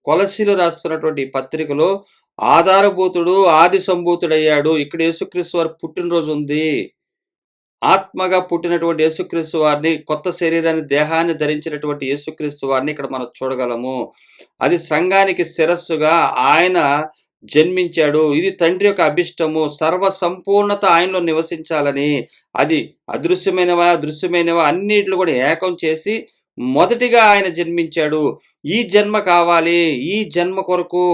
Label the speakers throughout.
Speaker 1: కొలస్సీలు రాస్తున్నటువంటి ఈ పత్రికలో ఆధారభూతుడు ఆది సంభూతుడయ్యాడు. ఇక్కడ యేసుక్రీస్తు వారి పుట్టినరోజు ఉంది. ఆత్మగా పుట్టినటువంటి యేసుక్రీస్తు వారిని, కొత్త శరీరాన్ని, దేహాన్ని ధరించినటువంటి యేసుక్రీస్తు వారిని ఇక్కడ మనం చూడగలము. అది సంఘానికి శిరస్సుగా ఆయన జన్మించాడు. ఇది తండ్రి యొక్క అభిష్టము. సర్వ సంపూర్ణత ఆయనలో నివసించాలని, అది అదృశ్యమైనవా దృశ్యమైనవా అన్నిటిలో కూడా ఏకం చేసి మొదటిగా ఆయన జన్మించాడు. ఈ జన్మ కావాలి, ఈ జన్మ కొరకు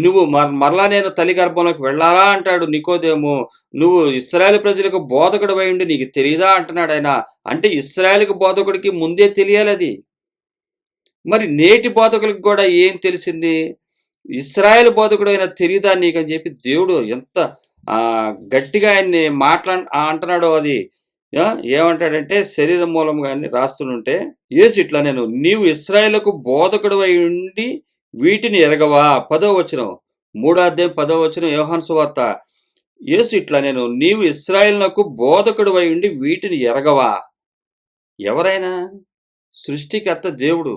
Speaker 1: నువ్వు మరలా నేను తల్లి గర్భంలోకి వెళ్ళాలా అంటాడు నికోదేము. నువ్వు ఇశ్రాయేలు ప్రజలకు బోధకుడు అయి ఉండి నీకు తెలియదా అంటున్నాడు ఆయన. అంటే ఇశ్రాయేలుకు బోధకుడికి ముందే తెలియాలి అది. మరి నేటి బోధకులకు కూడా ఏం తెలిసింది? ఇశ్రాయేల్ బోధకుడు అయినా తెలియదా నీకని చెప్పి దేవుడు ఎంత గట్టిగా ఆయన్ని అంటున్నాడో అది. ఏమంటాడంటే శరీరం మూలంగా రాస్తుంటే యేసు ఇట్లా నేను నీవు ఇశ్రాయేలుకు బోధకుడు అయి ఉండి వీటిని ఎరగవా. 10వ వచనం, 3వ అధ్యాయం 10వ వచనం యోహాను సువార్త. యేసు ఇట్లా నేను నీవు ఇశ్రాయేలునకు బోధకుడు అయి ఉండి వీటిని ఎరగవా. ఎవరైనా? సృష్టికర్త దేవుడు.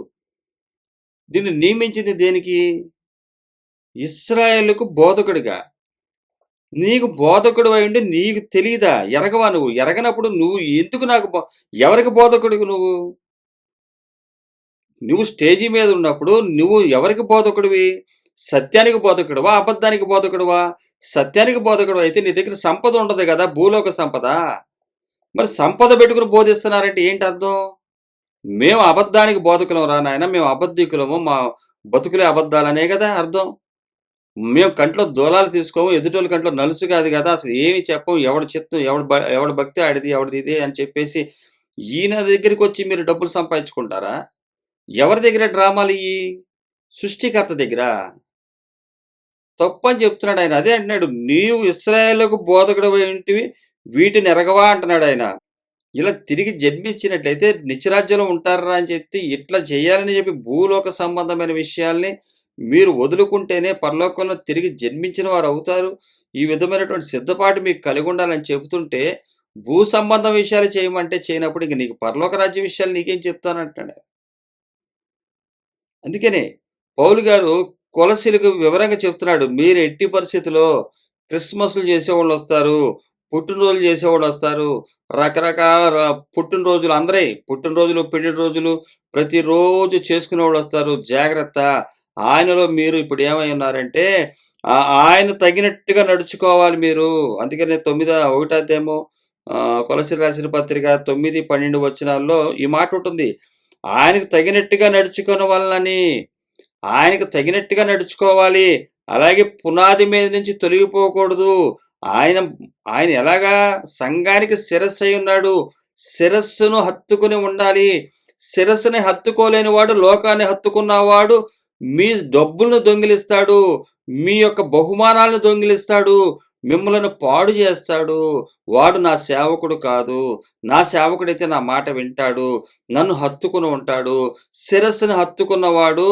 Speaker 1: దీన్ని నియమించింది దేనికి? ఇశ్రాయేలుకు బోధకుడిగా. నీకు బోధకుడు అయి ఉండి నీకు తెలియదా? ఎరగవా? నువ్వు ఎరగనప్పుడు నువ్వు ఎందుకు నాకు ఎవరికి బోధకుడివి? నువ్వు స్టేజీ మీద ఉన్నప్పుడు నువ్వు ఎవరికి బోధకుడివి? సత్యానికి బోధకుడువా, అబద్ధానికి బోధకుడువా? సత్యానికి బోధకుడు అయితే నీ దగ్గర సంపద ఉండదు కదా, భూలోక సంపద. మరి సంపద పెట్టుకుని బోధిస్తున్నారంటే ఏంటి అర్థం? మేము అబద్ధానికి బోధకులం రా నాయన, మేము అబద్ధికులము, మా బతుకులే అబద్ధాలనే కదా అర్థం. మేము కంట్లో దూలాలు తీసుకోము, ఎదుటోళ్ళ కంట్లో నలుసు కాదు కదా, అసలు ఏమి చెప్పం, ఎవడు చిత్తం, ఎవడు భక్తి ఆడిది, ఎవడిది ఇదే అని చెప్పేసి ఈయన దగ్గరికి వచ్చి మీరు డబ్బులు సంపాదించుకుంటారా? ఎవరి దగ్గర డ్రామాలు? ఈ సృష్టికర్త దగ్గర. తప్పని చెప్తున్నాడు ఆయన. అదే అంటున్నాడు, నీవు ఇశ్రాయేలుకు బోధకుడు ఏంటివి వీటిని ఎరగవా అంటున్నాడు ఆయన. ఇలా తిరిగి జన్మించినట్లయితే నిత్యరాజ్యంలో ఉంటారా అని చెప్పి ఇట్లా చేయాలని చెప్పి భూలోక సంబంధమైన విషయాల్ని మీరు వదులుకుంటేనే పరలోకంలో తిరిగి జన్మించిన వారు అవుతారు. ఈ విధమైనటువంటి సిద్ధపాటు మీకు కలిగి ఉండాలని చెబుతుంటే భూ సంబంధ విషయాలు చేయమంటే చేయనప్పుడు ఇంక నీకు పరలోక రాజ్య విషయాలు నీకేం చెప్తానంటున్నాడు. అందుకనే పౌలు గారు కొలసీలకు వివరంగా చెప్తున్నాడు, మీరు ఎట్టి పరిస్థితిలో క్రిస్మస్లు చేసేవాళ్ళు వస్తారు, పుట్టినరోజులు చేసేవాళ్ళు వస్తారు, రకరకాల పుట్టినరోజులు, అందరే పుట్టినరోజులు, పెళ్లి రోజులు ప్రతిరోజు చేసుకునేవాళ్ళు వస్తారు. జాగ్రత్త. ఆయనలో మీరు ఇప్పుడు ఏమై ఉన్నారంటే ఆయన తగినట్టుగా నడుచుకోవాలి మీరు. అందుకనే 9వ అధ్యాయము కొలసీలు రాసిన పత్రిక 9, 12 వచనాల్లో ఈ మాట ఉంటుంది, ఆయనకు తగినట్టుగా నడుచుకున్న వాళ్ళని. ఆయనకు తగినట్టుగా నడుచుకోవాలి. అలాగే పునాది మీద నుంచి తొలగిపోకూడదు. ఆయన ఎలాగా సంఘానికి శిరస్సు అయి ఉన్నాడు. శిరస్సును హత్తుకుని ఉండాలి. శిరస్సుని హత్తుకోలేని వాడు లోకాన్ని హత్తుకున్నవాడు మీ డబ్బులను దొంగిలిస్తాడు, మీ యొక్క బహుమానాలను దొంగిలిస్తాడు, మిమ్మల్ని పాడు చేస్తాడు. వాడు నా సేవకుడు కాదు. నా సేవకుడైతే నా మాట వింటాడు, నన్ను హత్తుకుని ఉంటాడు. శిరస్సుని హత్తుకున్నవాడు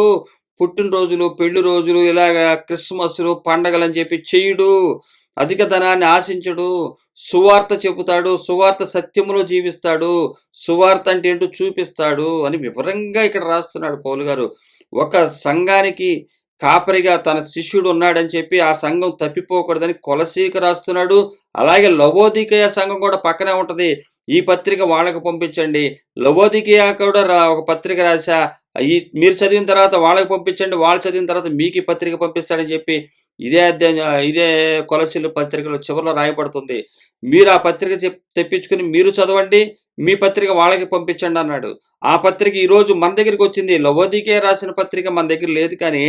Speaker 1: పుట్టినరోజులు, పెళ్లి రోజులు, ఇలాగా క్రిస్మస్లు, పండగలని చెప్పి చేయడు. అధిక ధనాన్ని ఆశించడు. సువార్త చెబుతాడు, సువార్త సత్యములో జీవిస్తాడు, సువార్త అంటే ఏంటో చూపిస్తాడు అని వివరంగా ఇక్కడ రాస్తున్నాడు పౌలు గారు. ఒక సంఘానికి కాపరిగా తన శిష్యుడు ఉన్నాడని చెప్పి ఆ సంఘం తప్పిపోకూడదని కొలసీకి రాస్తున్నాడు. అలాగే లవోదికయ సంఘం కూడా పక్కనే ఉంటుంది. ఈ పత్రిక వాళ్ళకు పంపించండి. లవోదికయ కూడా ఒక పత్రిక రాశా, మీరు చదివిన తర్వాత వాళ్ళకి పంపించండి, వాళ్ళు చదివిన తర్వాత మీకు ఈ పత్రిక పంపిస్తాడని చెప్పి ఇదే కొలసీలు పత్రికలో చివరిలో రాయబడుతుంది. మీరు ఆ పత్రిక తెప్పించుకుని మీరు చదవండి, మీ పత్రిక వాళ్ళకి పంపించండి అన్నాడు. ఆ పత్రిక ఈరోజు మన దగ్గరికి వచ్చింది. లవోదికయ రాసిన పత్రిక మన దగ్గర లేదు, కానీ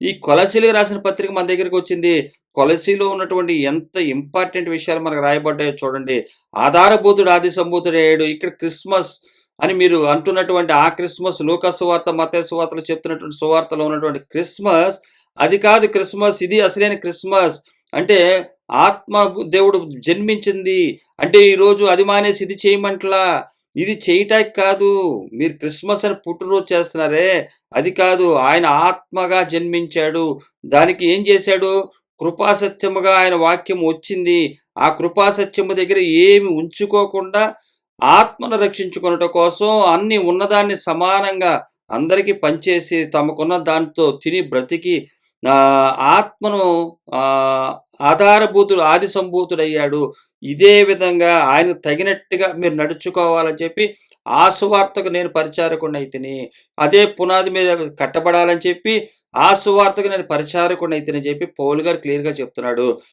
Speaker 1: ఈ కొలసీలు రాసిన పత్రిక మన దగ్గరికి వచ్చింది. కొలసీలో ఉన్నటువంటి ఎంత ఇంపార్టెంట్ విషయాలు మనకు రాయబడ్డాయో చూడండి. ఆధారభూతుడు ఆది సంభూతుడయ్యాడు. ఇక్కడ క్రిస్మస్ అని మీరు అంటున్నటువంటి ఆ క్రిస్మస్ లూకా సువార్త, మత్తయి సువార్తలు చెప్తున్నటువంటి సువార్తలో ఉన్నటువంటి క్రిస్మస్ అది కాదు. క్రిస్మస్ ఇది అసలైన క్రిస్మస్. అంటే ఆత్మ దేవుడు జన్మించింది అంటే ఈరోజు అది మానేసి ఇది చేయమంటలా. ఇది చేయటానికి కాదు. మీరు క్రిస్మస్ అని పుట్టినరోజు చేస్తున్నారే, అది కాదు. ఆయన ఆత్మగా జన్మించాడు. దానికి ఏం చేశాడు? కృపాసత్యముగా ఆయన వాక్యం వచ్చింది. ఆ కృపాసత్యము దగ్గర ఏమి ఉంచుకోకుండా ఆత్మను రక్షించుకొనుట కోసం అన్ని ఉన్నదాన్ని సమానంగా అందరికీ పంచేసి తమకున్న దాంతో తిని బ్రతికి ఆత్మను ఆహ్, ఆధారభూతుడు ఆది సంభూతుడయ్యాడు. ఇదే విధంగా ఆయనకు తగినట్టుగా మీరు నడుచుకోవాలని చెప్పి ఆ సువార్తకు నేను పరిచారకుడినైతిని. అదే పునాది మీద కట్టబడాలని చెప్పి ఆ సువార్తకు నేను పరిచారకుడినైతినని చెప్పి పౌలు గారు క్లియర్‌గా చెప్తున్నాడు.